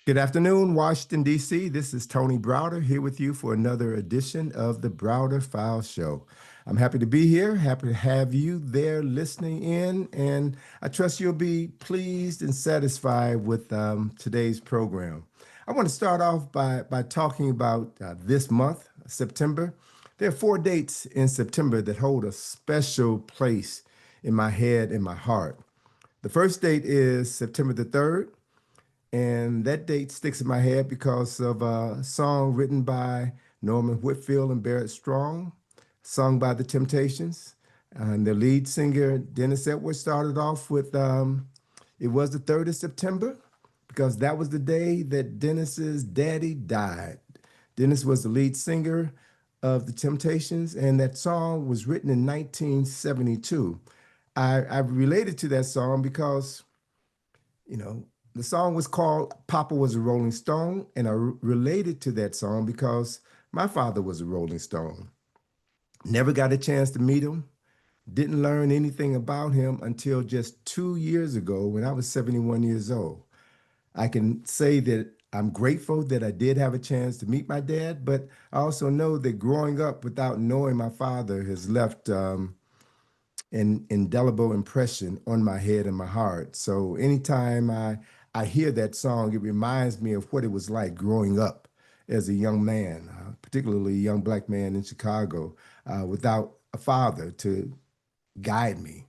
Good afternoon, Washington, D.C. This is Tony Browder here with you for another edition of the Browder File Show. I'm happy to be here, happy to have you there listening in, and I trust you'll be pleased and satisfied with today's program. I want to start off by talking about this month, September. There are 4 dates in September that hold a special place in my head and my heart. The first date is September the 3rd. And that date sticks in my head because of a song written by Norman Whitfield and Barrett Strong, sung by the Temptations. And the lead singer, Dennis Edwards, started off with, it was the 3rd of September, because that was the day that Dennis's daddy died. Dennis was the lead singer of the Temptations, and that song was written in 1972. I related to that song because, the song was called Papa Was a Rolling Stone, and I related to that song because my father was a Rolling Stone. Never got a chance to meet him, didn't learn anything about him until just 2 years ago when I was 71 years old. I can say that I'm grateful that I did have a chance to meet my dad, but I also know that growing up without knowing my father has left an indelible impression on my head and my heart. So anytime I hear that song, it reminds me of what it was like growing up as a young man, particularly a young Black man in Chicago, without a father to guide me.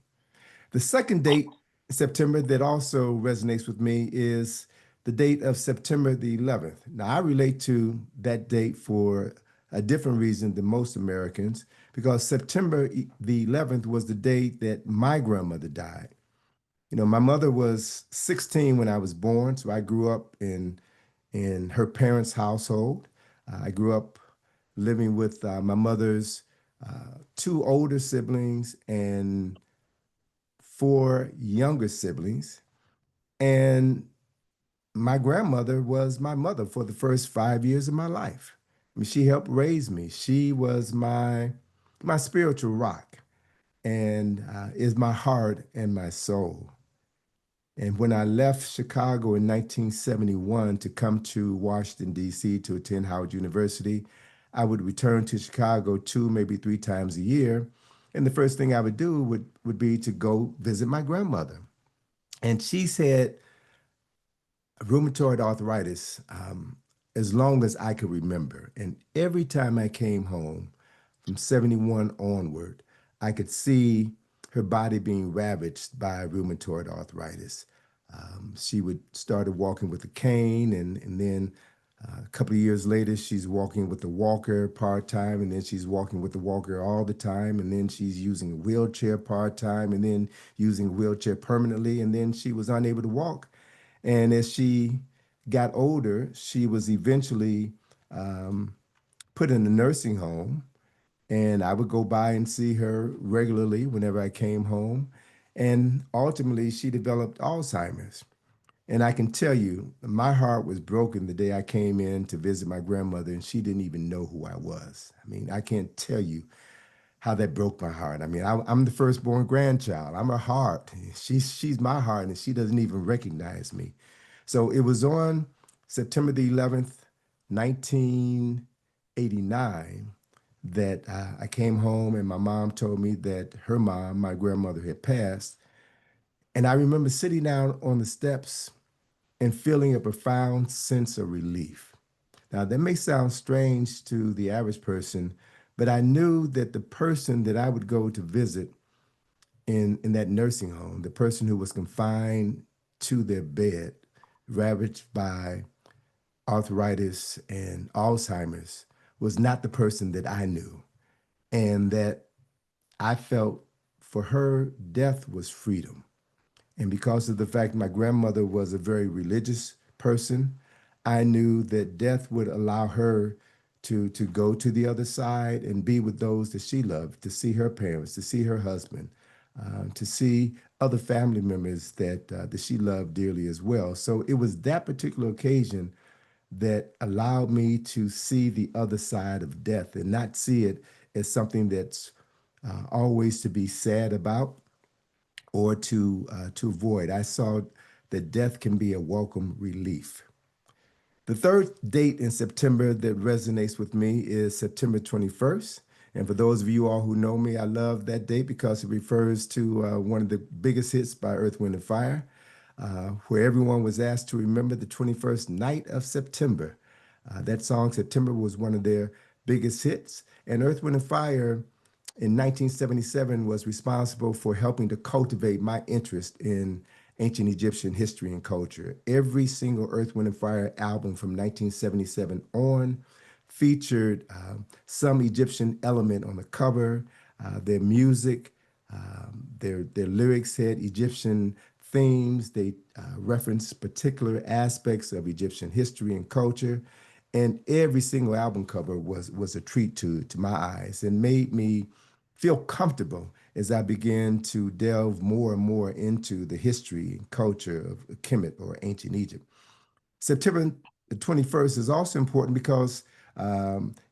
The second date, September, that also resonates with me is the date of September the 11th. Now, I relate to that date for a different reason than most Americans, because September the 11th was the date that my grandmother died. My mother was 16 when I was born, so I grew up in her parents' household. I grew up living with my mother's 2 older siblings and 4 younger siblings. And my grandmother was my mother for the first 5 years of my life. I mean, she helped raise me. She was my spiritual rock and is my heart and my soul. And when I left Chicago in 1971 to come to Washington, D.C. to attend Howard University, I would return to Chicago 2, maybe 3 times a year. And the first thing I would do would be to go visit my grandmother. And she's had rheumatoid arthritis as long as I could remember. And every time I came home from 71 onward, I could see her body being ravaged by rheumatoid arthritis. She started walking with a cane, and then a couple of years later, she's walking with a walker part-time, and then she's walking with the walker all the time, and then she's using a wheelchair part-time, and then using a wheelchair permanently, and then she was unable to walk. And as she got older, she was eventually put in a nursing home, and I would go by and see her regularly whenever I came home. And ultimately, she developed Alzheimer's. And I can tell you, my heart was broken the day I came in to visit my grandmother, and she didn't even know who I was. I mean, I can't tell you how that broke my heart. I mean, I'm the firstborn grandchild. I'm her heart. She's my heart, and she doesn't even recognize me. So it was on September the 11th, 1989, that I came home and my mom told me that her mom, my grandmother, had passed. And I remember sitting down on the steps and feeling a profound sense of relief. Now, that may sound strange to the average person, but I knew that the person that I would go to visit in that nursing home, the person who was confined to their bed, ravaged by arthritis and Alzheimer's, was not the person that I knew. And that I felt for her, death was freedom. And because of the fact my grandmother was a very religious person, I knew that death would allow her to go to the other side and be with those that she loved, to see her parents, to see her husband, to see other family members that she loved dearly as well. So it was that particular occasion that allowed me to see the other side of death and not see it as something that's always to be sad about or to avoid. I saw that death can be a welcome relief. The third date in September that resonates with me is September 21st. And for those of you all who know me, I love that date because it refers to one of the biggest hits by Earth, Wind, and Fire, where everyone was asked to remember the 21st night of September. That song, September, was one of their biggest hits. And Earth, Wind, and Fire in 1977 was responsible for helping to cultivate my interest in ancient Egyptian history and culture. Every single Earth, Wind, and Fire album from 1977 on featured some Egyptian element on the cover. Their music, their lyrics had Egyptian themes. They referenced particular aspects of Egyptian history and culture. And every single album cover was a treat to my eyes and made me feel comfortable as I began to delve more and more into the history and culture of Kemet or ancient Egypt. September the 21st is also important because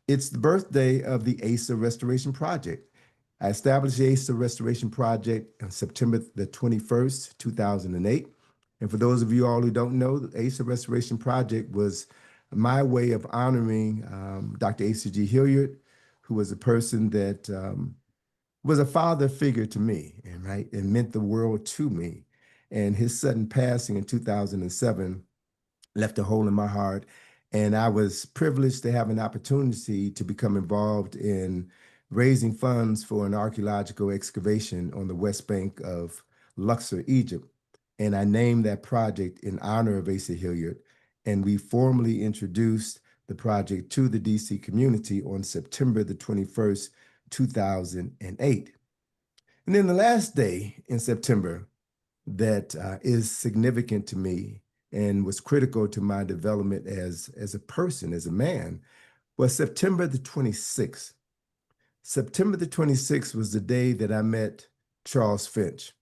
it's the birthday of the ASA Restoration Project. I established the ASA Restoration Project on September the 21st, 2008. And for those of you all who don't know, the ASA Restoration Project was my way of honoring Dr. Asa G. Hilliard, who was a person that was a father figure to me, and right, and meant the world to me. And his sudden passing in 2007 left a hole in my heart. And I was privileged to have an opportunity to become involved in raising funds for an archeological excavation on the West Bank of Luxor, Egypt. And I named that project in honor of Asa Hilliard. And we formally introduced the project to the DC community on September the 21st, 2008. And then the last day in September that is significant to me and was critical to my development as a person, as a man, was September the 26th. September the 26th was the day that I met Charles Finch,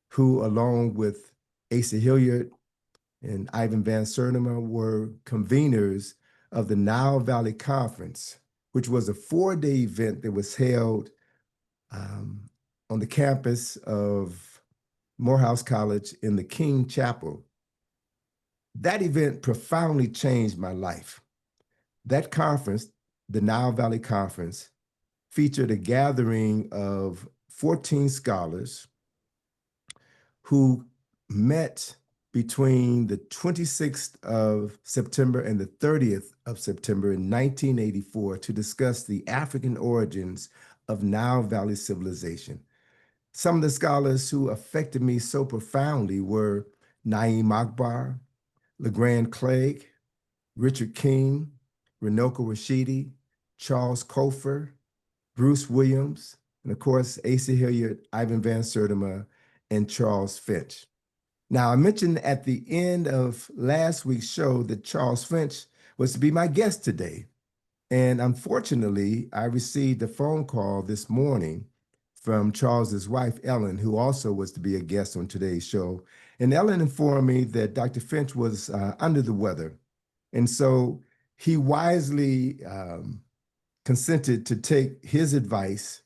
who, along with Asa Hilliard and Ivan Van Sertima, were conveners of the Nile Valley Conference, which was a 4-day event that was held on the campus of Morehouse College in the King Chapel. That event profoundly changed my life. That conference, the Nile Valley Conference, featured a gathering of 14 scholars who met between the 26th of September and the 30th of September in 1984 to discuss the African origins of Nile Valley civilization. Some of the scholars who affected me so profoundly were Naeem Akbar, LeGrand Clegg, Richard King, Runoko Rashidi, Charles Kofer, Bruce Williams, and of course, Asa Hilliard, Ivan Van Sertima, and Charles Finch. Now, I mentioned at the end of last week's show that Charles Finch was to be my guest today. And unfortunately, I received a phone call this morning from Charles's wife, Ellen, who also was to be a guest on today's show. And Ellen informed me that Dr. Finch was under the weather. And so he wisely consented to take his advice,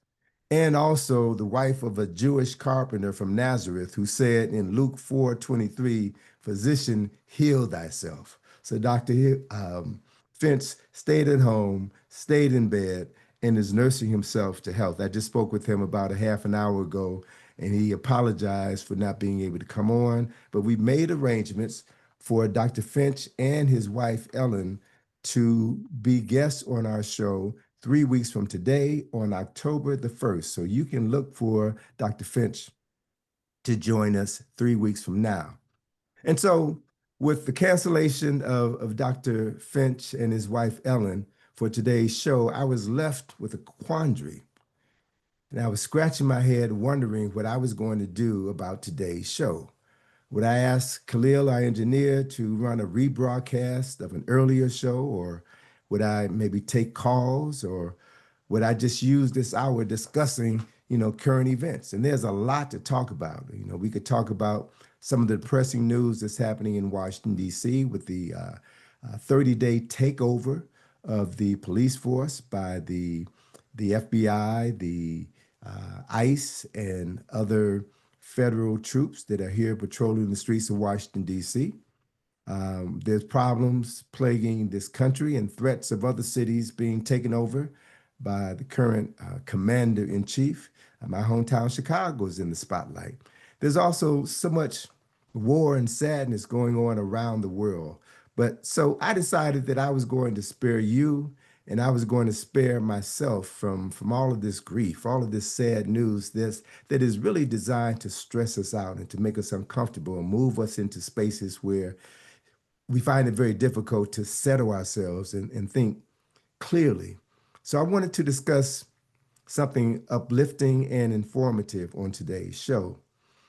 and also the wife of a Jewish carpenter from Nazareth who said in Luke 4:23, physician, heal thyself. So Dr. Finch stayed at home, stayed in bed, and is nursing himself to health. I just spoke with him about a half an hour ago, and he apologized for not being able to come on, but we made arrangements for Dr. Finch and his wife, Ellen, to be guests on our show 3 weeks from today on October the 1st. So you can look for Dr. Finch to join us 3 weeks from now. And so with the cancellation of Dr. Finch and his wife, Ellen, for today's show, I was left with a quandary. And I was scratching my head wondering what I was going to do about today's show. Would I ask Khalil, our engineer, to run a rebroadcast of an earlier show, or would I maybe take calls, or would I just use this hour discussing, current events? And there's a lot to talk about. We could talk about some of the depressing news that's happening in Washington, D.C. with the 30-day takeover of the police force by the FBI, the ICE, and other federal troops that are here patrolling the streets of Washington, D.C. There's problems plaguing this country and threats of other cities being taken over by the current commander in chief. My hometown, Chicago, is in the spotlight. There's also so much war and sadness going on around the world. But so I decided that I was going to spare you and I was going to spare myself from all of this grief, all of this sad news that is really designed to stress us out and to make us uncomfortable and move us into spaces where we find it very difficult to settle ourselves and think clearly. So I wanted to discuss something uplifting and informative on today's show.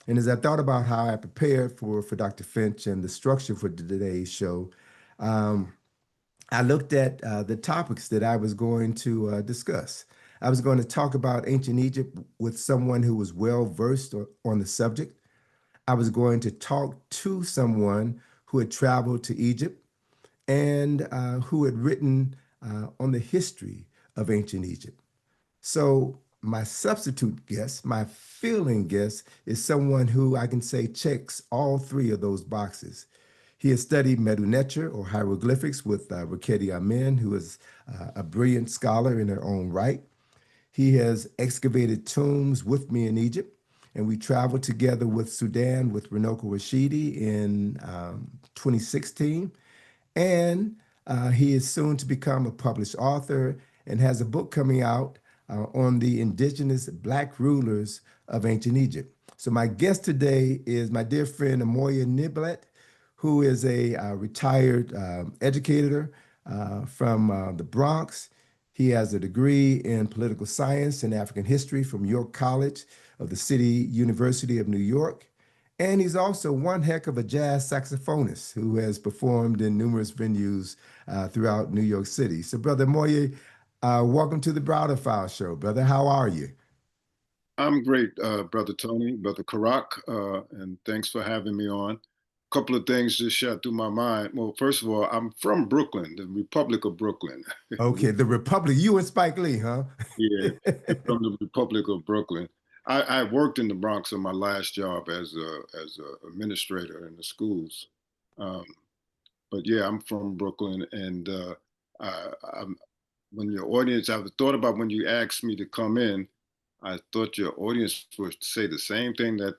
And as I thought about how I prepared for Dr. Finch and the structure for today's show, um, I looked at the topics that I was going to discuss. I was going to talk about ancient Egypt with someone who was well versed on the subject. I was going to talk to someone who had traveled to Egypt and who had written on the history of ancient Egypt. So, my substitute guest, my filling guest, is someone who I can say checks all three of those boxes. He has studied Medu netcher or hieroglyphics with Raketi Amen, who is a brilliant scholar in her own right. He has excavated tombs with me in Egypt, and we traveled together with Sudan with Runoko Rashidi in 2016. And he is soon to become a published author and has a book coming out on the indigenous Black rulers of ancient Egypt. So, my guest today is my dear friend Amoye Neblett, who is a retired educator from the Bronx. He has a degree in political science and African history from York College of the City University of New York. And he's also one heck of a jazz saxophonist who has performed in numerous venues throughout New York City. So, Brother Moye, welcome to the Browder File Show. Brother, how are you? I'm great, Brother Tony, Brother Karak, and thanks for having me on. A couple of things just shot through my mind. Well, first of all, I'm from Brooklyn, the Republic of Brooklyn. Okay, the Republic, you and Spike Lee, huh? Yeah, from the Republic of Brooklyn. I worked in the Bronx on my last job as a administrator in the schools. Um, but yeah, I'm from Brooklyn, and I'm, when your audience, I've thought about when you asked me to come in. I thought your audience would say the same thing that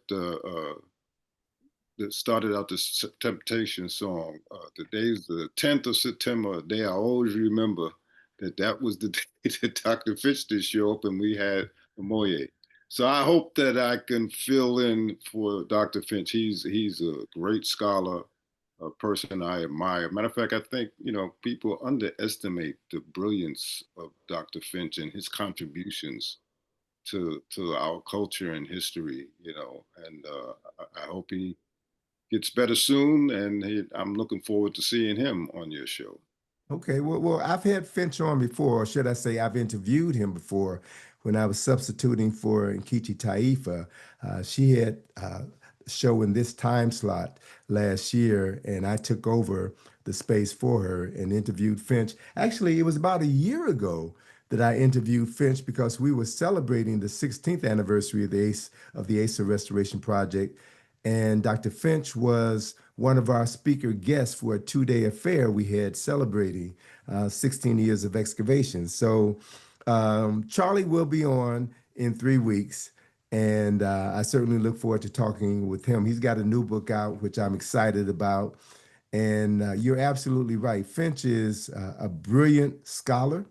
started out the Temptation song. The day is the 10th of September, a day I always remember that was the day that Dr. Fitch did show up and we had Amoye. So I hope that I can fill in for Dr. Finch. He's a great scholar, a person I admire. Matter of fact, I think people underestimate the brilliance of Dr. Finch and his contributions to our culture and history. And I hope he gets better soon, and I'm looking forward to seeing him on your show. Okay, well, I've had Finch on before, or should I say, I've interviewed him before when I was substituting for Nkechi Taifa. She had a show in this time slot last year, and I took over the space for her and interviewed Finch. Actually, it was about a year ago that I interviewed Finch because we were celebrating the 16th anniversary of the Asa Restoration Project, and Dr. Finch was one of our speaker guests for a 2-day affair we had celebrating 16 years of excavation. So Charlie will be on in 3 weeks, and I certainly look forward to talking with him. He's got a new book out, which I'm excited about. And you're absolutely right. Finch is a brilliant scholar.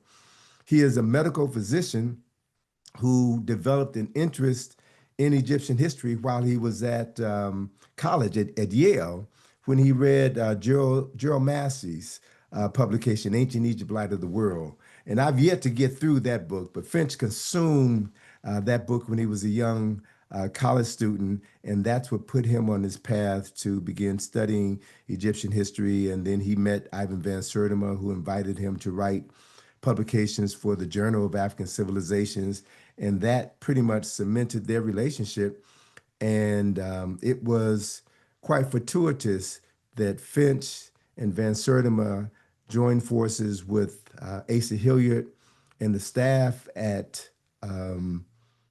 He is a medical physician who developed an interest in Egyptian history while he was at college at Yale when he read Gerald Massey's publication, Ancient Egypt, Light of the World. And I've yet to get through that book, but Finch consumed that book when he was a young college student, and that's what put him on his path to begin studying Egyptian history. And then he met Ivan Van Sertima, who invited him to write publications for the Journal of African Civilizations, and that pretty much cemented their relationship. And it was quite fortuitous that Finch and Van Sertima joined forces with Asa Hilliard and the staff at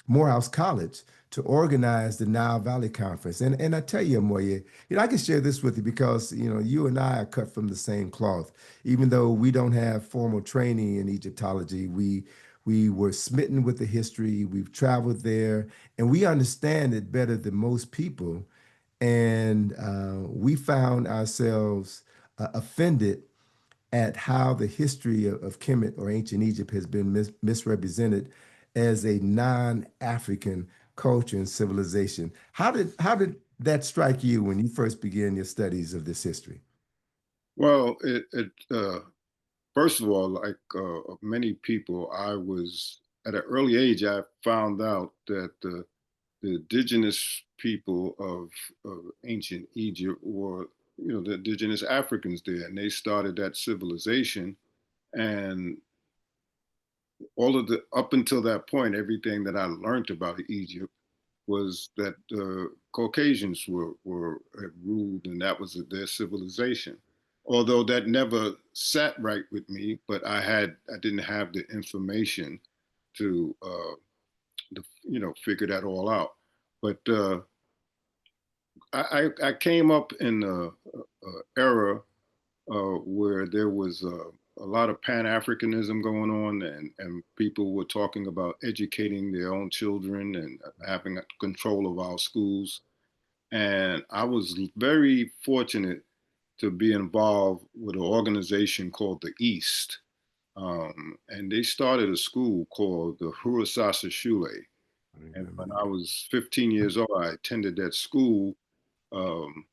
Morehouse College to organize the Nile Valley Conference. And I tell you, Amoye, I can share this with you because, you and I are cut from the same cloth. Even though we don't have formal training in Egyptology, we were smitten with the history, we've traveled there, and we understand it better than most people. And we found ourselves offended at how the history of Kemet or ancient Egypt has been misrepresented as a non-African culture and civilization. How did that strike you when you first began your studies of this history? Well, first of all, like many people, I was at an early age. I found out that the indigenous people of ancient Egypt were, the indigenous Africans there, and they started that civilization. And all of the up until that point, everything that I learned about Egypt was that Caucasians were ruled, and that was their civilization. Although that never sat right with me, but I didn't have the information to figure that all out. But I came up in a era where there was a lot of Pan Africanism going on, and people were talking about educating their own children and having control of our schools. And I was very fortunate to be involved with an organization called the East. And they started a school called the Hurasasa Shule. I And remember when I that. was 15 years old, I attended that school. Um,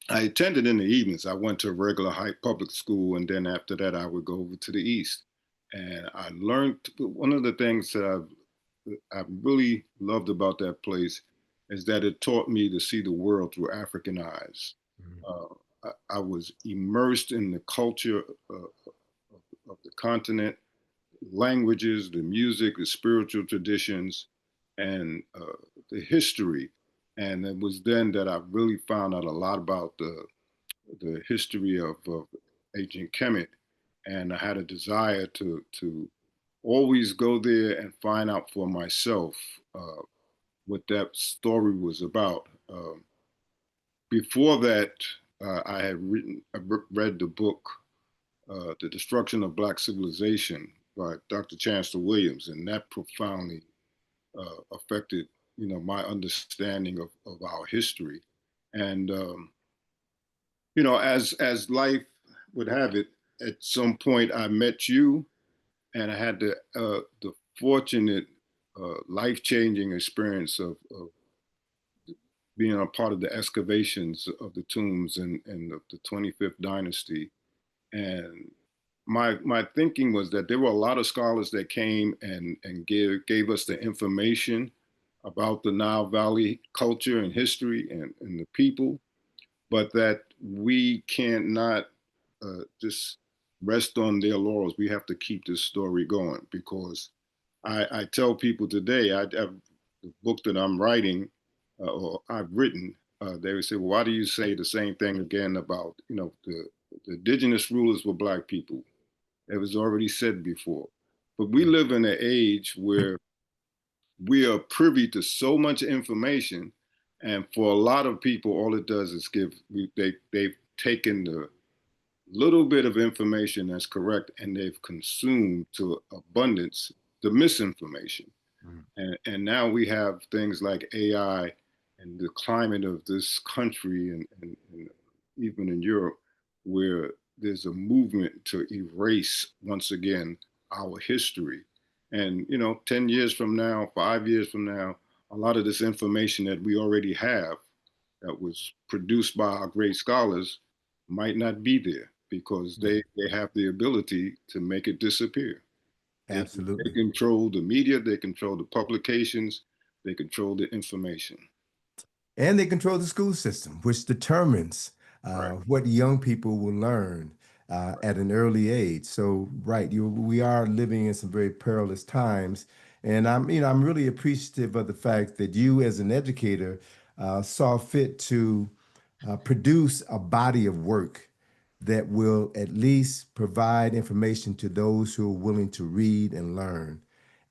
I attended in the evenings. I went to a regular high public school, and then after that, I would go over to the East. And I learned one of the things that I really loved about that place is that it taught me to see the world through African eyes. Mhm. Uh, I was immersed in the culture of the continent, languages, the music, the spiritual traditions, and the history. And it was then that I really found out a lot about the history of ancient Kemet, and I had a desire to always go there and find out for myself what that story was about. Before that, I had read the book "The Destruction of Black Civilization" by Dr. Chancellor Williams, and that profoundly affected my understanding of our history. And as life would have it, at some point I met you, and I had the fortunate, life-changing experience of being a part of the excavations of the tombs in the 25th dynasty. And my thinking was that there were a lot of scholars that came and gave us the information about the Nile Valley culture and history and the people, but that we can't not just rest on their laurels. We have to keep this story going because I tell people today, the book that I'm writing or I've written, they would say, well, why do you say the same thing again about, the indigenous rulers were black people? It was already said before. But we live in an age where we are privy to so much information, and for a lot of people, all it does is they've taken the little bit of information that's correct and they've consumed to abundance the misinformation. Mhm. And now we have things like AI and the climate of this country and even in Europe, where there's a movement to erase once again our history. And 10 years from now, 5 years from now, a lot of this information that we already have that was produced by our great scholars might not be there because Yeah, they have the ability to make it disappear. They absolutely. control the media, they control the publications, they control the information. And they control the school system, which determines Right. what young people will learn at an early age. So, right, we are living in some very perilous times, and I'm really appreciative of the fact that you, as an educator, saw fit to produce a body of work that will at least provide information to those who are willing to read and learn.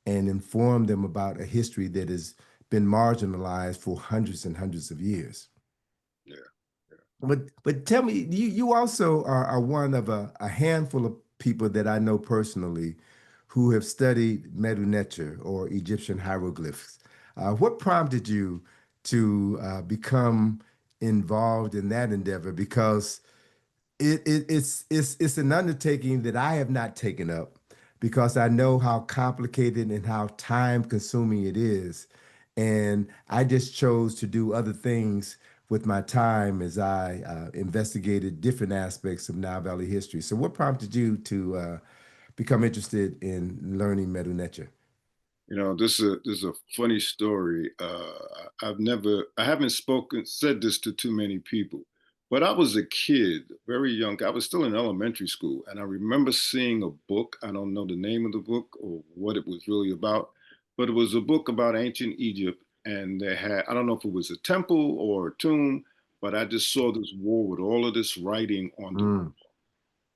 and inform them about a history that has been marginalized for hundreds and hundreds of years. Yeah. Yeah. But tell me, you also are one of a handful of people that I know personally who have studied Medu netcher or Egyptian hieroglyphs. What prompted you to become involved in that endeavor? Because it's an undertaking that I have not taken up because I know how complicated and how time consuming it is. And I just chose to do other things with my time as I investigated different aspects of Nile Valley history. So, what prompted you to become interested in learning Medu Neter? This is a funny story. I haven't said this to too many people, but I was a kid, very young. I was still in elementary school, and I remember seeing a book. I don't know the name of the book or what it was really about, but it was a book about ancient Egypt, and they had, I don't know if it was a temple or a tomb, but I just saw this wall with all of this writing on the, Mm,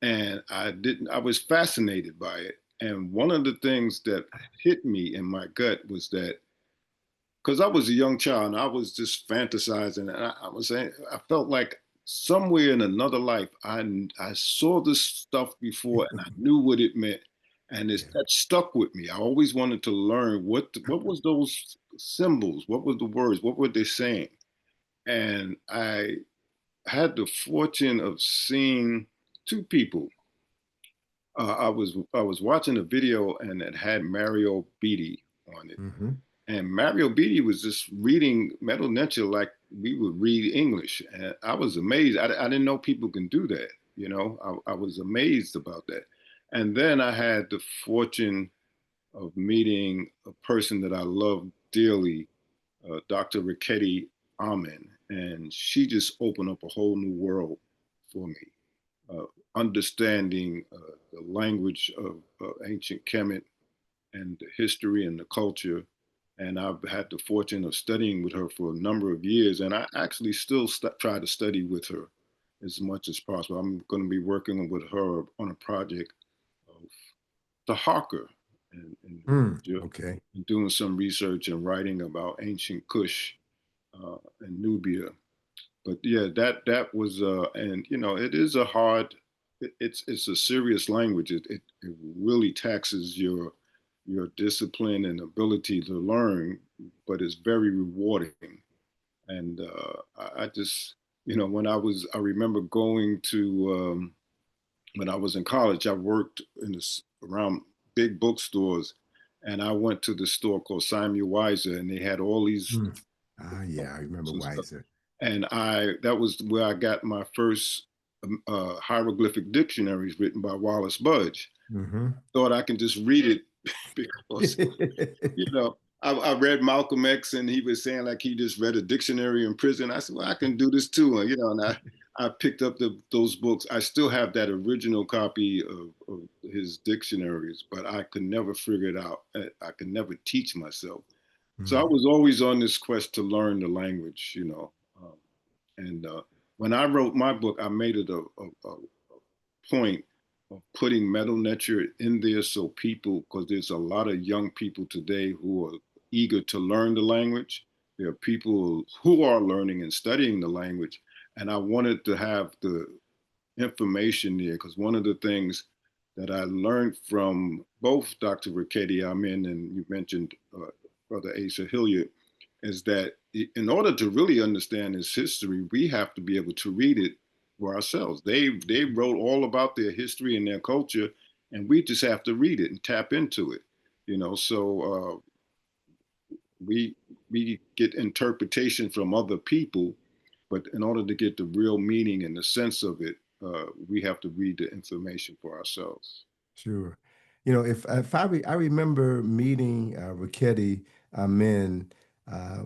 and I was fascinated by it. And one of the things that hit me in my gut was that because I was a young child and I was just fantasizing, and I was saying, I felt like somewhere in another life, I saw this stuff before and I knew what it meant. And yeah. that stuck with me. I always wanted to learn what was those symbols, what were the words, what were they saying? And I had the fortune of seeing two people. I was watching a video and it had Mario Beatty on it, Hmm. and Mario Beatty was just reading Metal Nature like we would read English, and I was amazed. I didn't know people can do that. I was amazed about that. And then I had the fortune of meeting a person that I love dearly, Dr. Riketi Amen, and she just opened up a whole new world for me, uh, understanding the language of ancient Kemet and the history and the culture. And I've had the fortune of studying with her for a number of years. And I actually still try to study with her as much as possible. I'm going to be working with her on a project of the Harker Mm, Georgia, okay. and doing some research and writing about ancient Kush and Nubia. But yeah, that was and it is a hard, it's a serious language. It really taxes your discipline and ability to learn, but it's very rewarding. And I just, I remember going to when I was in college, I worked around big bookstores, and I went to the store called Samuel Weiser, and they had all these Mm. Ah, yeah, I remember and stuff. Weiser. And that was where I got my first hieroglyphic dictionaries written by Wallace Budge. Hmm. Thought I can just read it because I read Malcolm X and he was saying like he just read a dictionary in prison. I said, well, I can do this too. And I picked up those books. I still have that original copy of his dictionaries, but I could never figure it out. I could never teach myself. So I Mm, was always on this quest to learn the language, and when I wrote my book, I made it a point of putting metal netcher in there so people, because there's a lot of young people today who are eager to learn the language. There are people who are learning and studying the language. And I wanted to have the information there because one of the things that I learned from both Dr. Riketi Amin and you mentioned Brother Asa Hilliard is that in order to really understand his history, we have to be able to read it for ourselves. They wrote all about their history and their culture, and we just have to read it and tap into it. So we we get interpretation from other people, but in order to get the real meaning and the sense of it, we have to read the information for ourselves. sure. I remember meeting Riketi Amin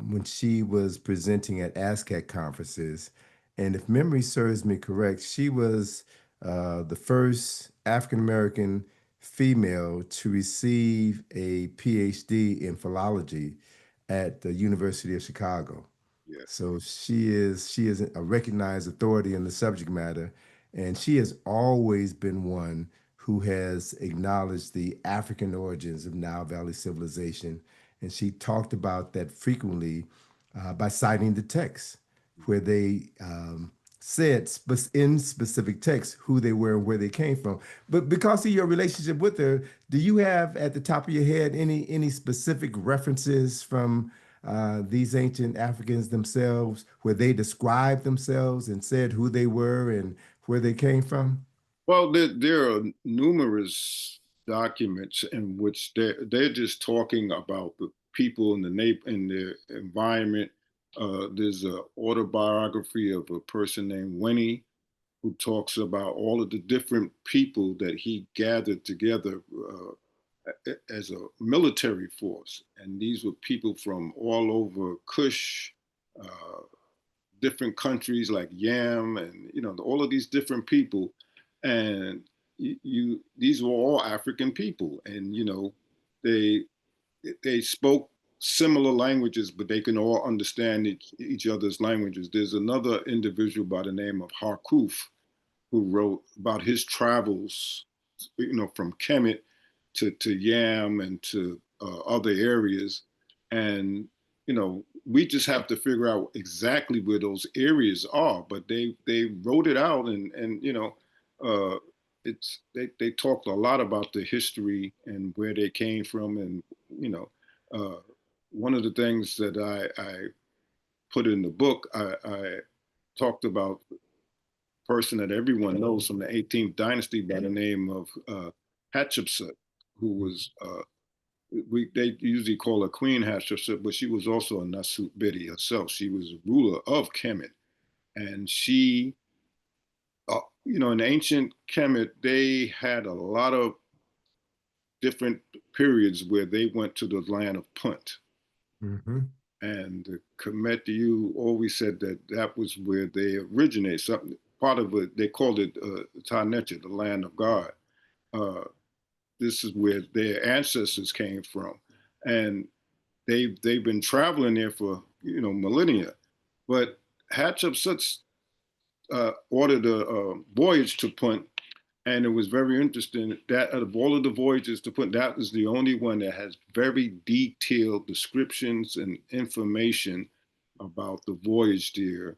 when she was presenting at ASCAC conferences, and if memory serves me correct, she was the first African American female to receive a PhD in philology at the University of Chicago. Yeah, So she is a recognized authority in the subject matter, and she has always been one who has acknowledged the African origins of Nile Valley civilization. And she talked about that frequently by citing the text where they said in specific text who they were and where they came from. But because of your relationship with her, do you have at the top of your head any specific references from these ancient Africans themselves where they described themselves and said who they were and where they came from? Well, there are numerous documents in which they're just talking about the people in the in their environment. There's an autobiography of a person named Winnie who talks about all of the different people that he gathered together as a military force, and these were people from all over Kush, uh, different countries like Yam, and all of these different people, and these were all African people, and they they spoke similar languages, but they can all understand each other's languages. There's another individual by the name of Harkuf who wrote about his travels, from Kemet to Yam and to other areas, and we just have to figure out exactly where those areas are. But they wrote it out, and uh, they talked a lot about the history and where they came from, and you know, uh, one of the things that I put in the book, I talked about person that everyone knows from the 18th dynasty by the name of Hatshepsut, who was they usually call her Queen Hatshepsut, but she was also a Nsw.t Biti herself. She was ruler of Kemet, and she, in ancient Kemet, they had a lot of different periods where they went to the land of Punt. Hmm. And the Kemet, you always said that that was where they originated. Something part of it, they called it netcher, the land of God. Uh, this is where their ancestors came from, and they've been traveling there for millennia. But Hatshepsut ordered a voyage to Punt, and it was very interesting that out of all of the voyages to Punt, that was the only one that has very detailed descriptions and information about the voyage there,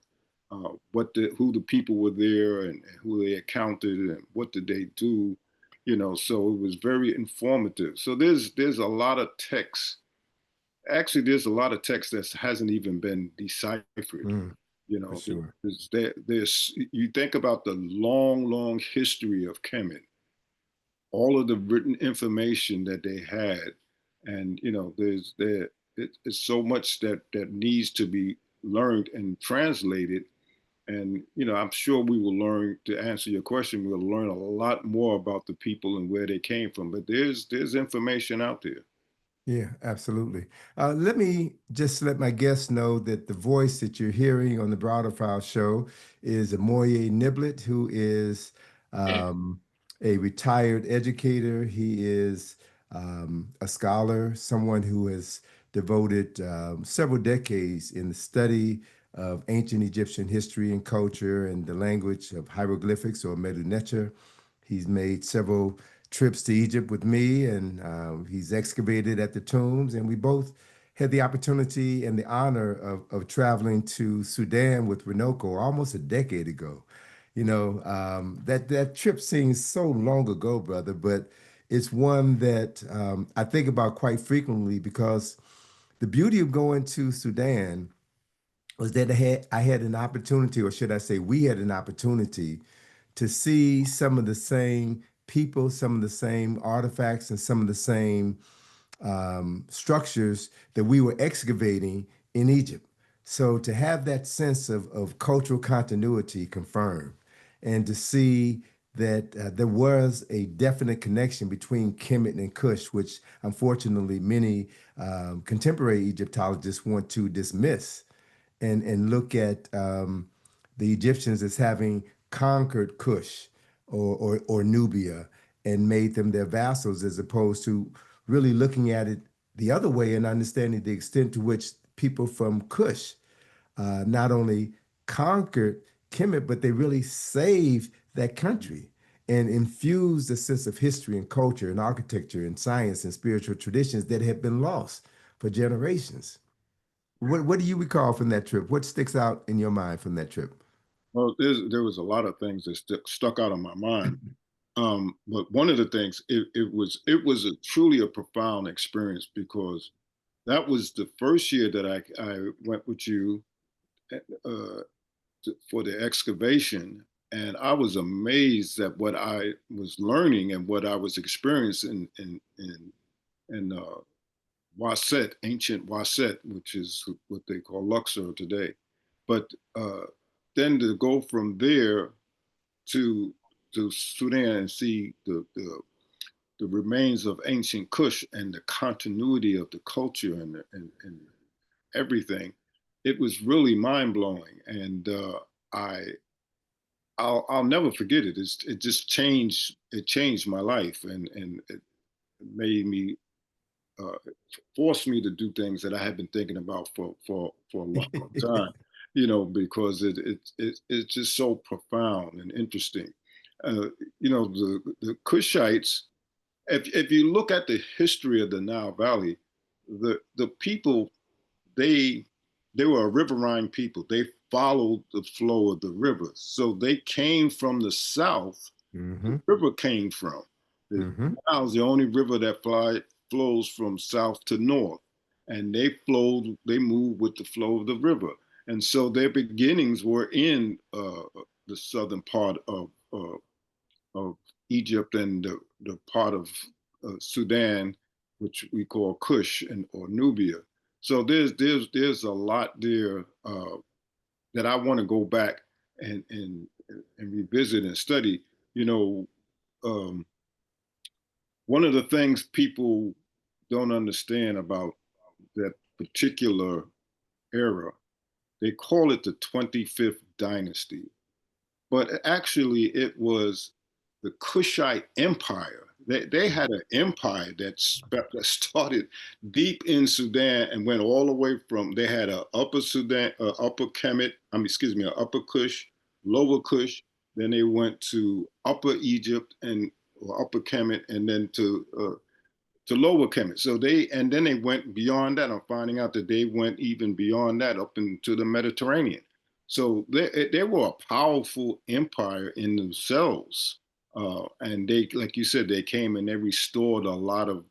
who the people were there, and who they encountered, and what did they do. So it was very informative. So there's a lot of text. Actually, there's a lot of text that hasn't even been deciphered. Mm, for sure. There's you think about the long, long history of Kemet, all of the written information that they had, and it's so much that needs to be learned and translated. And I'm sure we will learn, to answer your question, we'll learn a lot more about the people and where they came from. But there's information out there. Yeah, absolutely. Let me just let my guests know that the voice that you're hearing on the Browder File show is Amoye Neblett, who is um, a retired educator. He is a scholar, someone who has devoted several decades in the study of ancient Egyptian history and culture and the language of hieroglyphics or Medu netcher. He's made several trips to Egypt with me, and he's excavated at the tombs. And we both had the opportunity and the honor of traveling to Sudan with Renoko almost a decade ago. That trip seems so long ago, brother, but it's one that I think about quite frequently because the beauty of going to Sudan was that I had an opportunity, or should I say, we had an opportunity to see some of the same people, some of the same artifacts, and some of the same structures that we were excavating in Egypt. So to have that sense of cultural continuity confirmed and to see that there was a definite connection between Kemet and Kush, which unfortunately many contemporary Egyptologists want to dismiss and look at the Egyptians as having conquered Kush or Nubia and made them their vassals, as opposed to really looking at it the other way and understanding the extent to which people from Kush not only conquered Kemet, but they really saved that country. and infused a sense of history and culture and architecture and science and spiritual traditions that had been lost for generations. What do you recall from that trip? What sticks out in your mind from that trip? Well, there was a lot of things that stuck out of my mind. But one of the things, it was truly a profound experience because that was the first year that I went with you uh, for the excavation, and I was amazed at what I was learning and what I was experiencing in Waset, ancient Waset, which is what they call Luxor today. But then to go from there to Sudan and see the remains of ancient Kush and the continuity of the culture and everything, it was really mind blowing. And I I'll never forget it. It just changed. It changed my life, and it made me uh, forced me to do things that I had been thinking about for a long time. Because it's just so profound and interesting. Uh, the Kushites. If you look at the history of the Nile Valley, the people they they were a riverine people. They followed the flow of the river. So they came from the south. The Mm-hmm. river came from. The Mm-hmm. Nile is the only river that flows from south to north. And they moved with the flow of the river. And so their beginnings were in the southern part of Egypt and the part of Sudan, which we call Kush or Nubia. So there's a lot there that I want to go back and revisit and study. You know, um, one of the things people don't understand about that particular era, they call it the 25th dynasty. But actually it was the Kushite Empire. They had an empire that started deep in Sudan and went all the way from. They had a Upper Sudan, Upper Kemet. Excuse me, a Upper Kush, Lower Kush. Then they went to Upper Egypt or Upper Kemet, and then to Lower Kemet. And then they went beyond that. I'm finding out that they went even beyond that up into the Mediterranean. So they were a powerful empire in themselves. And they, like you said, they came and they restored a lot of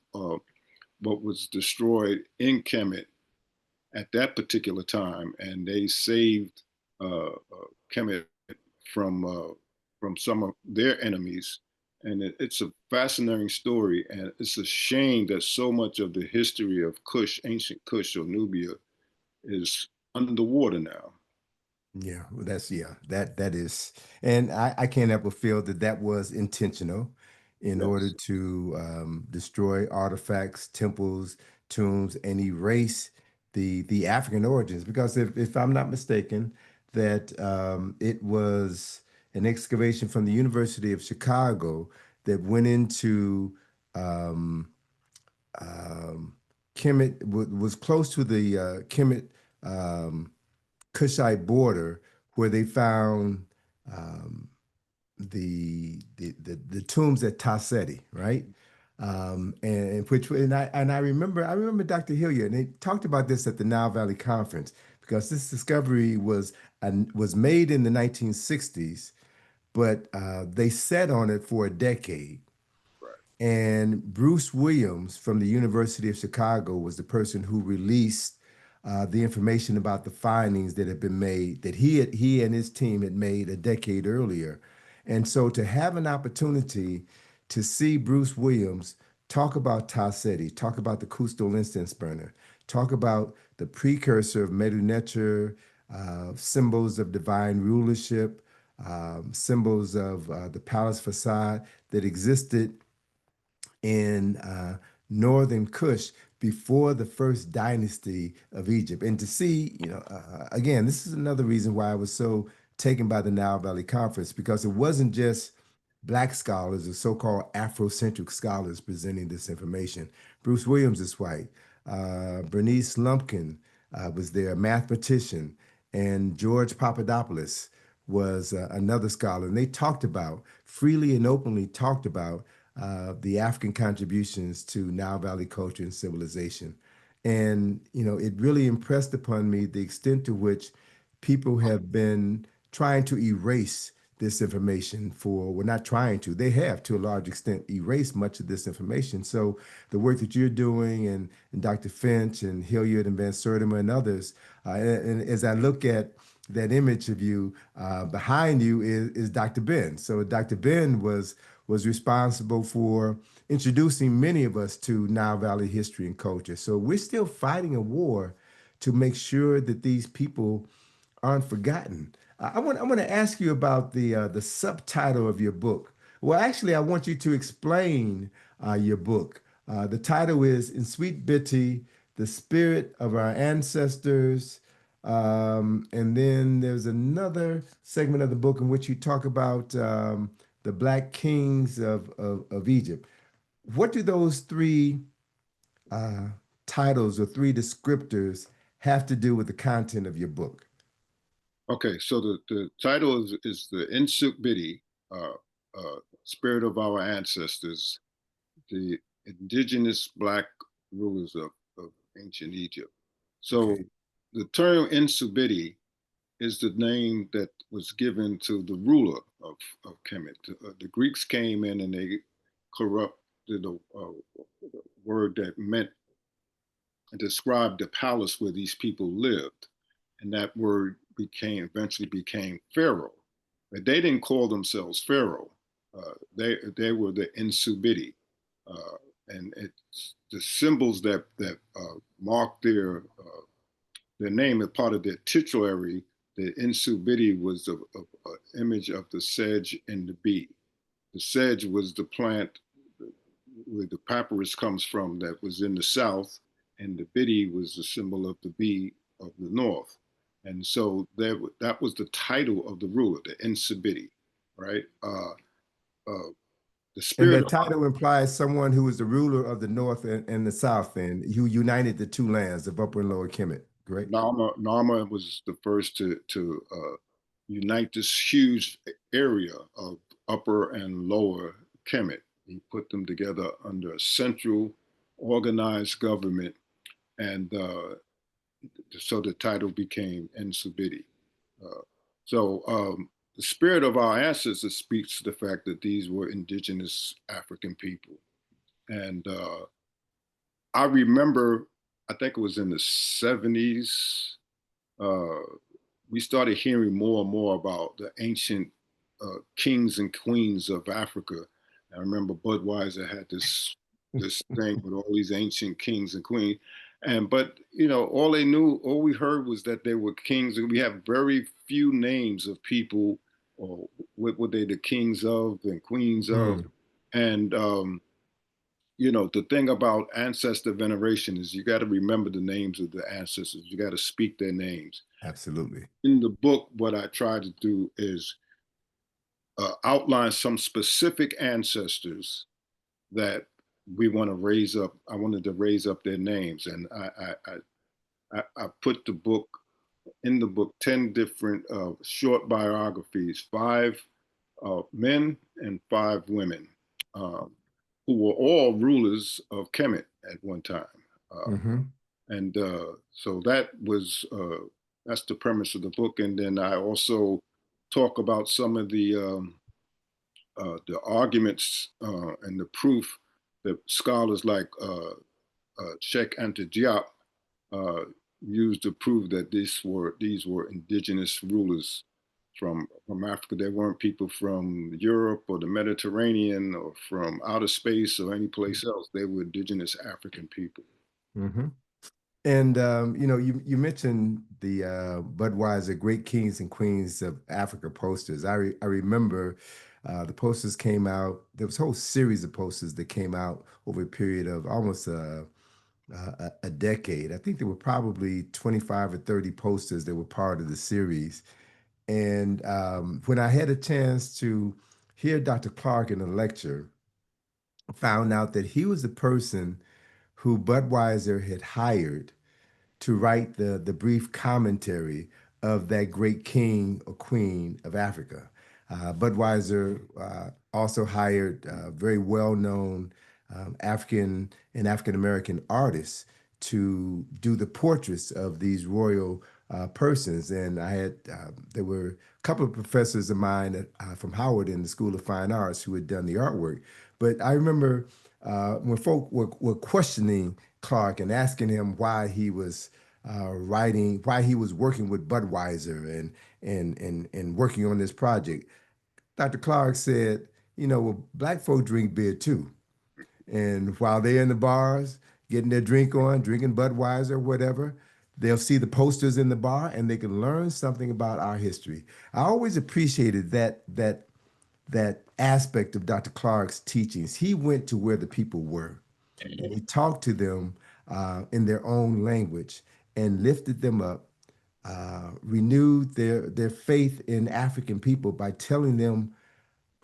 what was destroyed in Kemet at that particular time, and they saved Kemet from uh, from some of their enemies. And it's a fascinating story, and it's a shame that so much of the history of Kush, ancient Kush or Nubia, is underwater now. Yeah, well, that is, and I can't ever feel that that was intentional in order Yes, to destroy artifacts, temples, tombs, and erase the African origins. Because if I'm not mistaken, that it was an excavation from the University of Chicago that went into um, um, Kemet, was close to the Kemet. Kushite border where they found um, the tombs at Taseti, right? And I remember Dr. Hilliard, and they talked about this at the Nile Valley Conference because this discovery was made in the 1960s, but they sat on it for a decade. right. And Bruce Williams from the University of Chicago was the person who released the information about the findings that had been made that he and his team had made a decade earlier. And so to have an opportunity to see Bruce Williams talk about Taseti, talk about the Kustal incense burner, talk about the precursor of Medu netcher, symbols of divine rulership, symbols of the palace facade that existed in northern Kush before the first dynasty of Egypt. And to see, again, this is another reason why I was so taken by the Nile Valley Conference because it wasn't just black scholars or so-called Afrocentric scholars presenting this information. Bruce Williams is white. Bernice Lumpkin was there, a mathematician, and George Papadopoulos was another scholar, and they talked about freely and openly talked about the African contributions to Nile Valley culture and civilization. And, it really impressed upon me the extent to which people have been trying to erase this information well, not trying to, they have to a large extent erased much of this information. So the work that you're doing and Dr. Finch and Hilliard and Van Sertima and others, and as I look at that image of you, behind you is Dr. Ben. So Dr. Ben was responsible for introducing many of us to Nile Valley history and culture. So we're still fighting a war to make sure that these people aren't forgotten. I want to ask you about the subtitle of your book. Well, actually, I want you to explain your book. The title is Nsw.t Biti, The Spirit of Our Ancestors. And then there's another segment of the book in which you talk about the Black Kings of Egypt. What do those three uh, titles or three descriptors have to do with the content of your book? Okay, so the title is the Insubbiddy, uh, Spirit of Our Ancestors, the Indigenous Black Rulers of Ancient Egypt. So Okay. the term Insubbiddy is the name that was given to the ruler of Kemet. The Greeks came in and they corrupted a word that meant described the palace where these people lived. And that word eventually became Pharaoh. But they didn't call themselves Pharaoh. They were the Insubbiddy. And it's the symbols that mark their name as part of their titulary. The Insubbiddy was an image of the sedge and the bee. The sedge was the plant where the papyrus comes from that was in the south, and the Biti was the symbol of the bee of the north. And so that was the title of the ruler, the Insubbiddy, right? The And spirit that of title implies someone who was the ruler of the North and the South, and who united the two lands of Upper and Lower Kemet, correct? Nama was the first to unite this huge area of Upper and Lower Kemet. He put them together under a central organized government, and so the title became Nsw.t Biti. Uh, so the spirit of our ancestors speaks to the fact that these were indigenous African people. And I remember, I think it was in the 70s, uh, we started hearing more and more about the ancient kings and queens of Africa. I remember Budweiser had this thing with all these ancient kings and queens, and but all we heard was that they were kings, and we have very few names of people or what were they the kings of and queens of, Mm, and the thing about ancestor veneration is you got to remember the names of the ancestors. You got to speak their names. absolutely. In the book, what I try to do is outline some specific ancestors that we want to raise up. I wanted to raise up their names, and I put in the book 10 different short biographies, five men and five women, um, who were all rulers of Kemet at one time. Uh, Hmm. and so that's the premise of the book. And then I also talk about some of the arguments and the proof that scholars like Nsw.t Diop uh, used to prove that these were indigenous rulers from Africa. They weren't people from Europe or the Mediterranean or from outer space or any place else. They were indigenous African people. Hmm. And you mentioned the Budweiser Great Kings and Queens of Africa posters. I remember the posters came out. There was a whole series of posters that came out over a period of almost a decade. I think there were probably 25 or 30 posters that were part of the series. And when I had a chance to hear Dr. Clark in a lecture, I found out that he was the person who Budweiser had hired to write the brief commentary of that great king or queen of Africa. Budweiser also hired very well-known African and African American artists to do the portraits of these royal persons. And I had there were a couple of professors of mine from Howard in the School of Fine Arts who had done the artwork. But I remember when folk were questioning Clark and asking him why he was writing, why he was working with Budweiser and working on this project. Dr. Clark said, you know, well, black folk drink beer too. And while they're in the bars getting their drink on, drinking Budweiser, whatever, they'll see the posters in the bar and they can learn something about our history. I always appreciated that aspect of Dr. Clark's teachings. He went to where the people were and he talked to them in their own language and lifted them up, renewed their faith in African people by telling them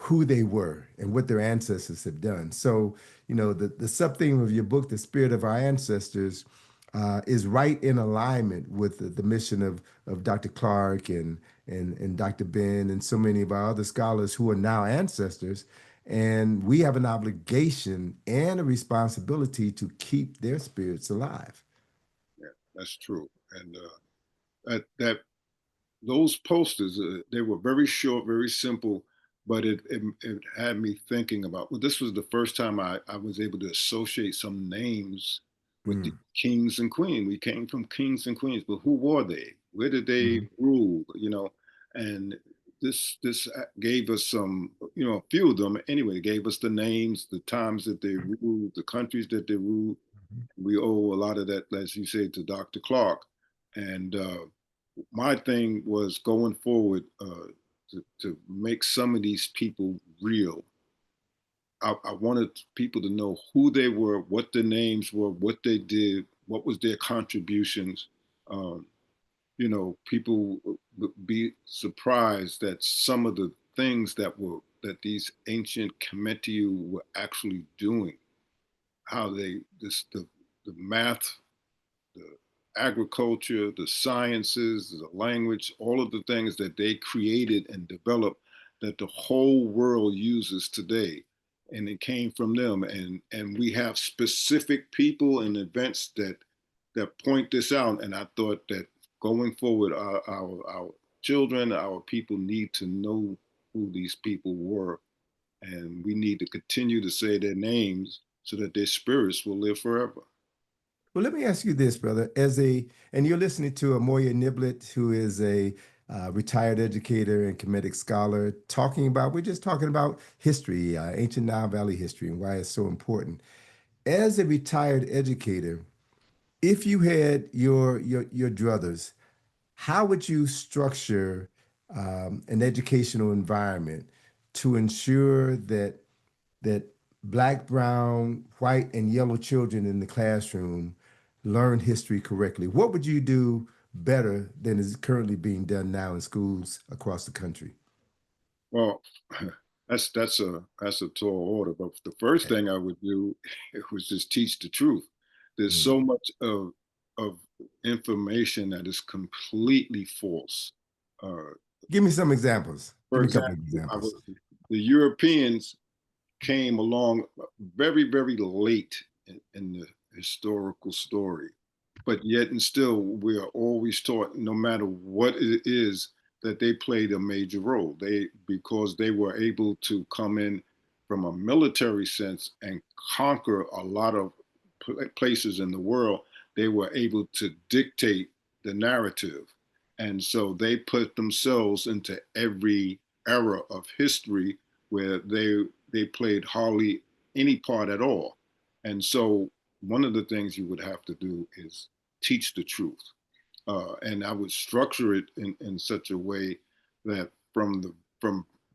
who they were and what their ancestors have done. So, you know, the sub-theme of your book, The Spirit of Our Ancestors, is right in alignment with the mission of Dr. Clark and Dr. Ben and so many of our other scholars who are now ancestors. And we have an obligation and a responsibility to keep their spirits alive. Yeah, that's true. And that those posters, they were very short, very simple, but it had me thinking about, well, this was the first time I was able to associate some names with the Mm, kings and queens. We came from kings and queens, but who were they? Where did they mhm. rule? You know, and this gave us some, you know, a few of them anyway, gave us the names, the times that they ruled, the countries that they ruled. We owe a lot of that, as you say, to Dr. Clark. And my thing was going forward to make some of these people real. I wanted people to know who they were, what their names were, what they did, what was their contributions. Um, you know, people would be surprised that some of the things that these ancient Kemetiu were actually doing, how they the math, the agriculture, the sciences, the language, all of the things that they created and developed that the whole world uses today. And it came from them. And we have specific people and events that point this out. And I thought that going forward, our children, our people need to know who these people were. And we need to continue to say their names so that their spirits will live forever. Well, let me ask you this, brother. And you're listening to Amoya Neblett, who is a retired educator and Kemetic scholar, we're just talking about history, ancient Nile Valley history, and why it's so important. As a retired educator, if you had your druthers, how would you structure an educational environment to ensure that black, brown, white, and yellow children in the classroom learn history correctly? What would you do better than is currently being done now in schools across the country? Well, that's a tall order. But the first thing I would do was just teach the truth. There's Mm. so much of information that is completely false. Uh, Give me some examples. Give for me a couple of example, examples. the Europeans came along very, very late in the historical story. But yet and still, we are always taught, no matter what it is, that they played a major role. Because they were able to come in from a military sense and conquer a lot of places in the world, they were able to dictate the narrative. And so they put themselves into every era of history where they played hardly any part at all. And so one of the things you would have to do is teach the truth. And I would structure it in such a way that from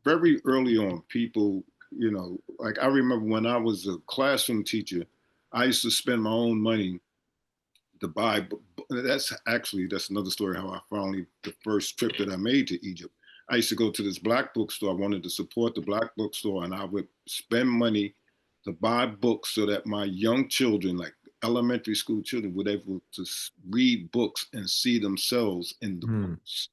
very early on, people, you know, like I remember when I was a classroom teacher, I used to spend my own money to buy. That's another story how I finally the first trip that I made to Egypt. I used to go to this black bookstore. I wanted to support the black bookstore, and I would spend money to buy books so that my young children, like elementary school children, would able to read books and see themselves in the Hmm. books.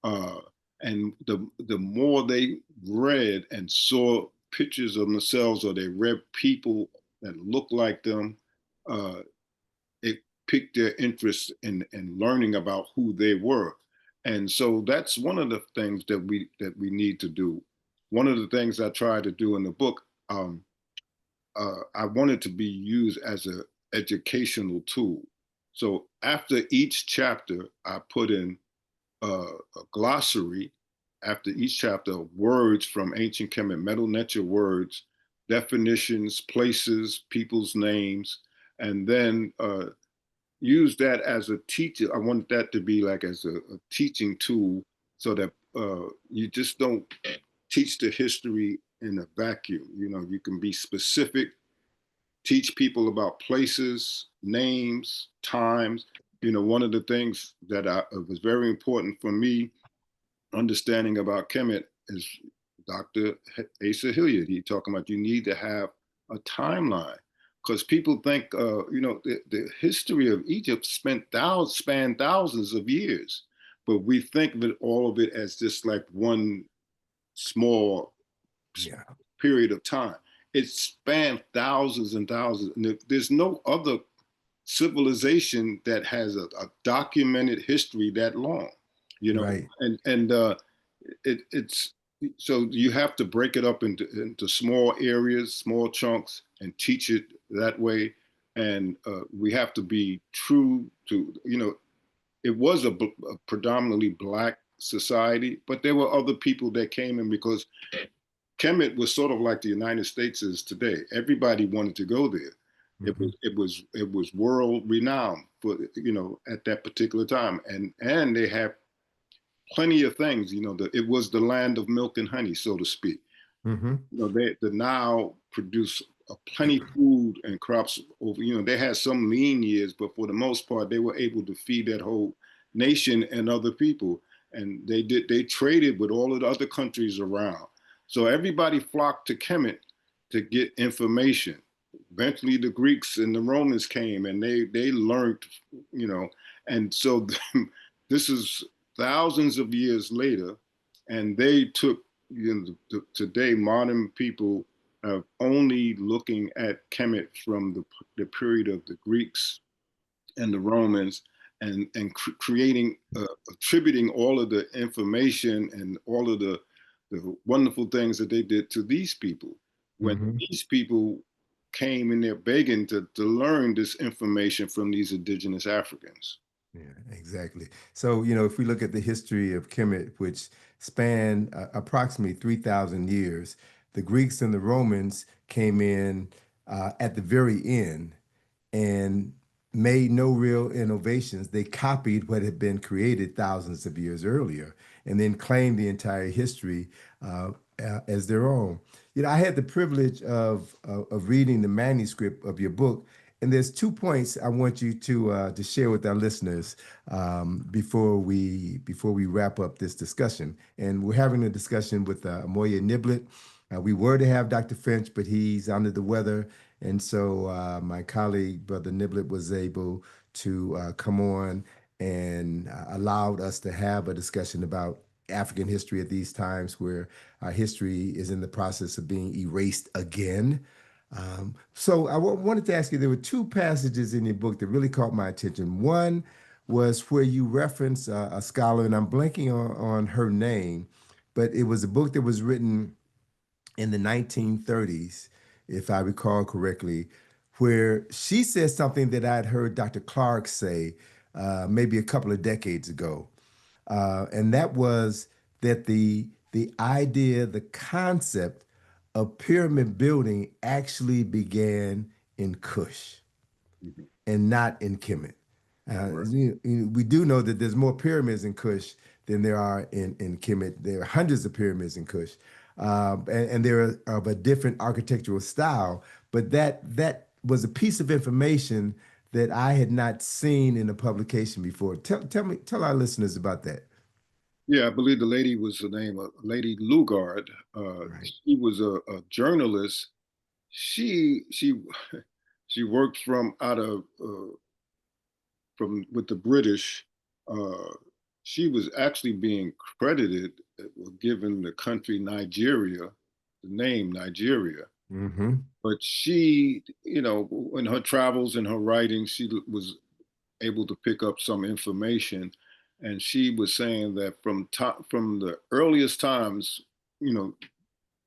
Uh, and the more they read and saw pictures of themselves or they read people that look like them, uh, it piqued their interest in learning about who they were. And so that's one of the things that we need to do. One of the things I try to do in the book, I want it to be used as an educational tool. So after each chapter, I put in a glossary after each chapter of words from ancient Kemet, metal netcher words, definitions, places, people's names, and then use that as a teacher. I want that to be like as a teaching tool so that you just don't teach the history in a vacuum. You know, you can be specific, teach people about places, names, times. You know, one of the things that was very important for me understanding about Kemet is Dr. Asa Hilliard. He talking about you need to have a timeline because people think, the history of Egypt spanned thousands of years, but we think of it all of it as just like one small Yeah. period of time. It spanned thousands and thousands, and there's no other civilization that has a documented history that long, you know, Right. and it's so you have to break it up into small areas, small chunks, and teach it that way. And we have to be true to, it was a predominantly Black society, but there were other people that came in because Kemet was sort of like the United States is today. Everybody wanted to go there. Mm-hmm. It was world renowned for, at that particular time, and they had plenty of things. It was the land of milk and honey, so to speak. Mm-hmm. The Nile produced a plenty food and crops over. They had some lean years, but for the most part, they were able to feed that whole nation and other people. And they traded with all of the other countries around. So everybody flocked to Kemet to get information. Eventually, the Greeks and the Romans came, and they learned, you know, and so this is thousands of years later, and they took, today modern people are only looking at Kemet from the period of the Greeks and the Romans, and creating, attributing all of the information and all of the wonderful things that they did to these people. When Mm-hmm. these people came in there begging to learn this information from these indigenous Africans. Yeah, exactly. So, if we look at the history of Kemet, which spanned approximately 3,000 years, the Greeks and the Romans came in at the very end and made no real innovations. They copied what had been created thousands of years earlier and then claimed the entire history as their own. I had the privilege of reading the manuscript of your book, and there's 2 points I want you to share with our listeners before we wrap up this discussion. And we're having a discussion with Amoye Neblett. We were to have Dr. Finch, but he's under the weather, and so my colleague, Brother Nibblet, was able to come on and allowed us to have a discussion about African history at these times where our history is in the process of being erased again. So wanted to ask you, there were two passages in your book that really caught my attention. One was where you reference a scholar, and I'm blanking on her name, but it was a book that was written in the 1930s, if I recall correctly, where she said something that I'd heard Dr. Clark say maybe a couple of decades ago, and that was that the idea, the concept of pyramid building actually began in Kush Mhm. and not in Kemet. Right. We do know that there's more pyramids in Kush than there are in Kemet. There are hundreds of pyramids in Kush, and they're of a different architectural style. But that was a piece of information that I had not seen in a publication before. Tell our listeners about that. Yeah, I believe the lady was the name of Lady Lugard. Right. She was a journalist. She she worked from out of from with the British. Uh, she was actually being credited, given the country Nigeria, name Nigeria. Mm-hmm. But she, in her travels and her writing, she was able to pick up some information, and she was saying that from the earliest times, you know,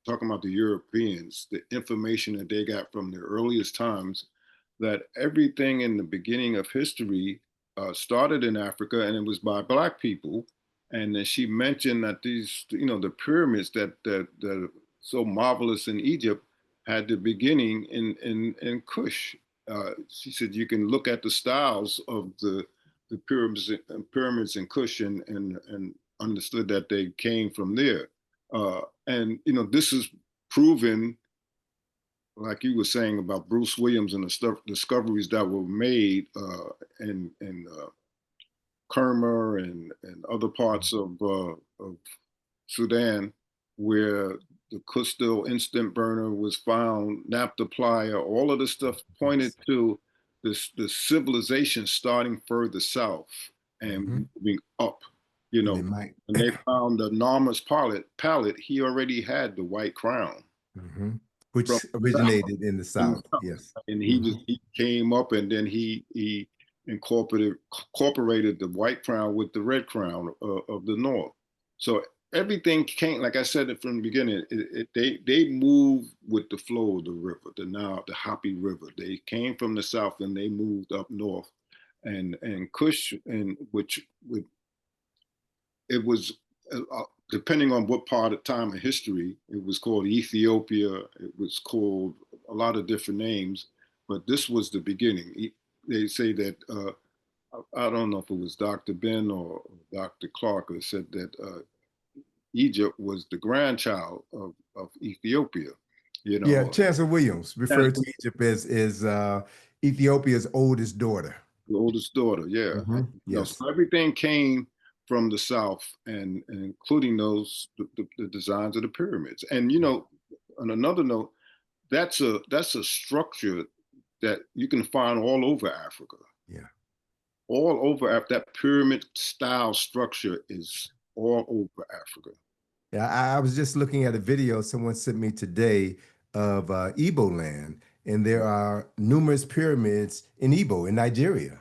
talking about the Europeans, the information that they got from the earliest times, that everything in the beginning of history started in Africa, and it was by Black people. And then she mentioned that these, the pyramids that are so marvelous in Egypt had the beginning in Kush. She said you can look at the styles of the pyramids in Kush and understood that they came from there. And this is proven, like you were saying about Bruce Williams and the discoveries that were made in Kerma and other parts of Sudan, where the Custil instant burner was found, naphtha plier, all of this stuff pointed to the civilization starting further south Mm-hmm. and moving up. And they might. When they found the enormous palette, he already had the white crown Mm-hmm. from Which the south, originated in the in the South. south. Yes. And Mm-hmm. he came up, and then he incorporated the white crown with the red crown of the north. So everything came, like I said it from the beginning. They moved with the flow of the river, the Nile, the Happy River. They came from the south and they moved up north, and Kush, and which with it was depending on what part of time of history, it was called Ethiopia. It was called a lot of different names, but this was the beginning. They say that I don't know if it was Dr. Ben or Dr. Clark who said that Egypt was the grandchild of Ethiopia. Yeah, Chancellor Williams As referred to Egypt as Ethiopia's oldest daughter. the oldest daughter. Yeah, Mm-hmm. Yes. so everything came from the south, and including the designs of the pyramids. And on another note, that's a structure that you can find all over Africa. Yeah. All over Africa, that pyramid style structure is all over Africa. Yeah, I was just looking at a video someone sent me today of Igbo land, and there are numerous pyramids in Igbo in Nigeria.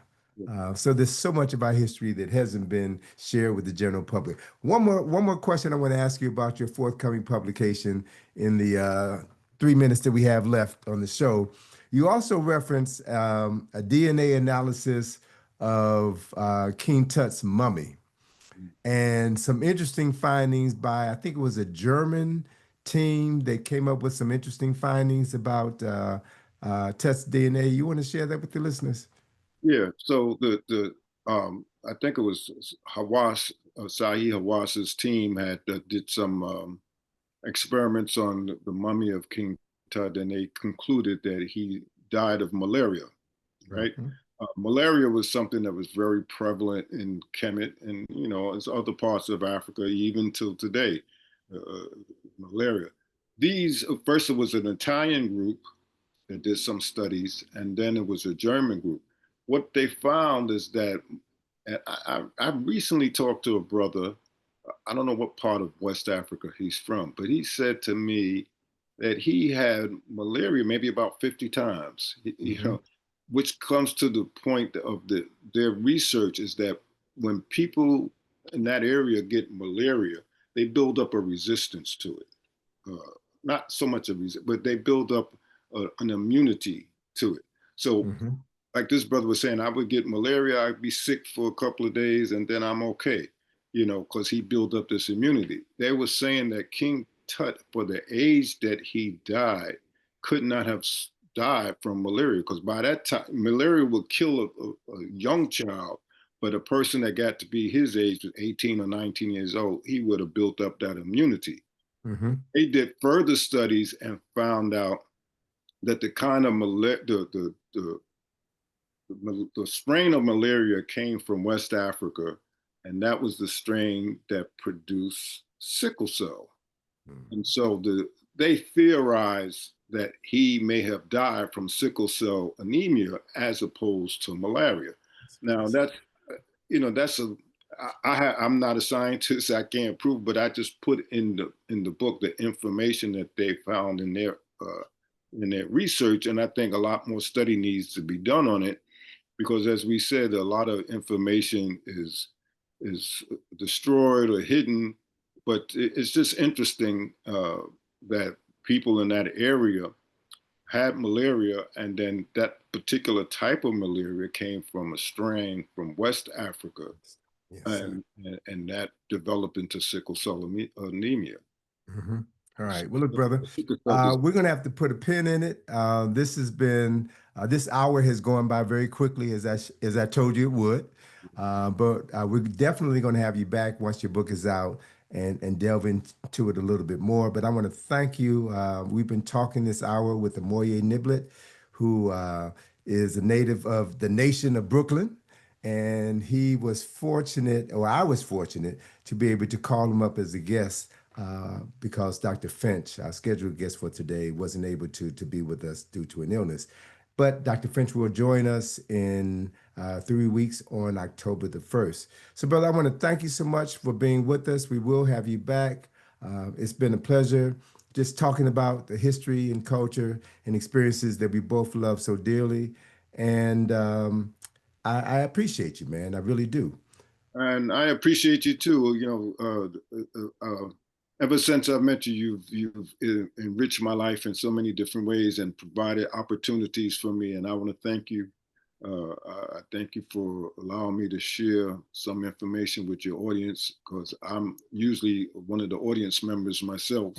So there's so much of our history that hasn't been shared with the general public. One more question I want to ask you about your forthcoming publication in the 3 minutes that we have left on the show. You also reference a DNA analysis of King Tut's mummy and some interesting findings by, I think it was a German team that came up with some interesting findings about Tut's DNA. You want to share that with the listeners? Yeah. So the I think it was Hawass, Sahi Hawass's team had did some experiments on the mummy of King Tut, and they concluded that he died of malaria. Right. Mhm. Malaria was something that was very prevalent in Kemet and as other parts of Africa even till today. Uh, Malaria. These first it was an Italian group that did some studies, and then it was a German group. What they found is that I recently talked to a brother. I don't know what part of West Africa he's from, but he said to me that he had malaria maybe about 50 times. Mhm. Which comes to the point of their research is that when people in that area get malaria, they build up a resistance to it. Not so much a resistance, but they build up an immunity to it. So Mhm. like this brother was saying, I would get malaria, I'd be sick for a couple of days, and then I'm okay, because he built up this immunity. They were saying that King Tut, for the age that he died, could not have died from malaria, because by that time, malaria would kill a young child, but a person that got to be his age, was 18 or 19 years old, he would have built up that immunity. Mhm. They did further studies and found out that the kind of the strain of malaria came from West Africa, and that was the strain that produced sickle cell. And so they theorized that he may have died from sickle cell anemia as opposed to malaria. Now that's I'm not a scientist. I can't prove, but I just put in the book the information that they found in their research, and I think a lot more study needs to be done on it because, as we said, a lot of information is destroyed or hidden. But it's just interesting that people in that area had malaria, and then that particular type of malaria came from a strain from West Africa, Yes, sir. and that developed into sickle cell anemia. Mhm. All right. Well, look, So, brother, sickle cell disease. we're going to have to put a pin in it. This has been this hour has gone by very quickly, as I told you it would. But we're definitely going to have you back once your book is out and delve into it a little bit more. But I want to thank you. We've been talking this hour with Amoye Neblett, who is a native of the nation of Brooklyn. And he was fortunate, or I was fortunate, to be able to call him up as a guest because Dr. Finch, our scheduled guest for today, wasn't able to be with us due to an illness. But Dr. Finch will join us in 3 weeks on October the 1st. So, brother, I want to thank you so much for being with us. We will have you back. It's been a pleasure just talking about the history and culture and experiences that we both love so dearly. And I appreciate you, man. I really do. And I appreciate you too. Ever since I met you, you've enriched my life in so many different ways and provided opportunities for me. And I want to thank you. I thank you for allowing me to share some information with your audience because I'm usually one of the audience members myself.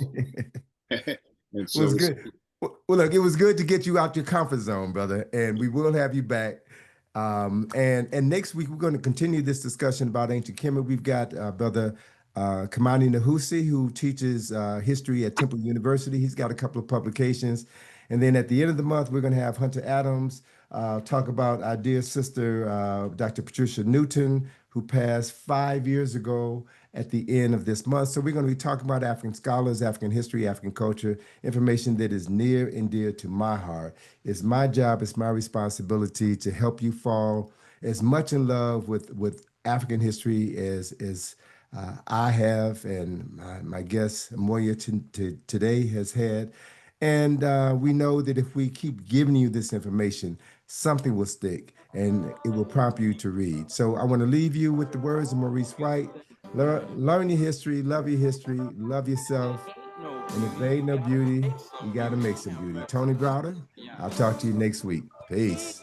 And It was so it's good. Well, look, it was good to get you out your comfort zone, brother, and we will have you back. And next week we're going to continue this discussion about ancient Kemet. We've got brother Kamani Nahusi, who teaches history at Temple University. He's got a couple of publications, and then at the end of the month we're going to have Hunter Adams talk about our dear sister Dr. Patricia Newton, who passed 5 years ago at the end of this month. So we're going to be talking about African scholars, African history, African culture, information that is near and dear to my heart. It's my job, it's my responsibility to help you fall as much in love with African history as I have and my guest Amoya today has had. And we know that if we keep giving you this information, something will stick and it will prompt you to read. So I want to leave you with the words of Maurice White. Learn your history, love yourself. And if there ain't no beauty, you got to make some beauty. Tony Browder, I'll talk to you next week. Peace.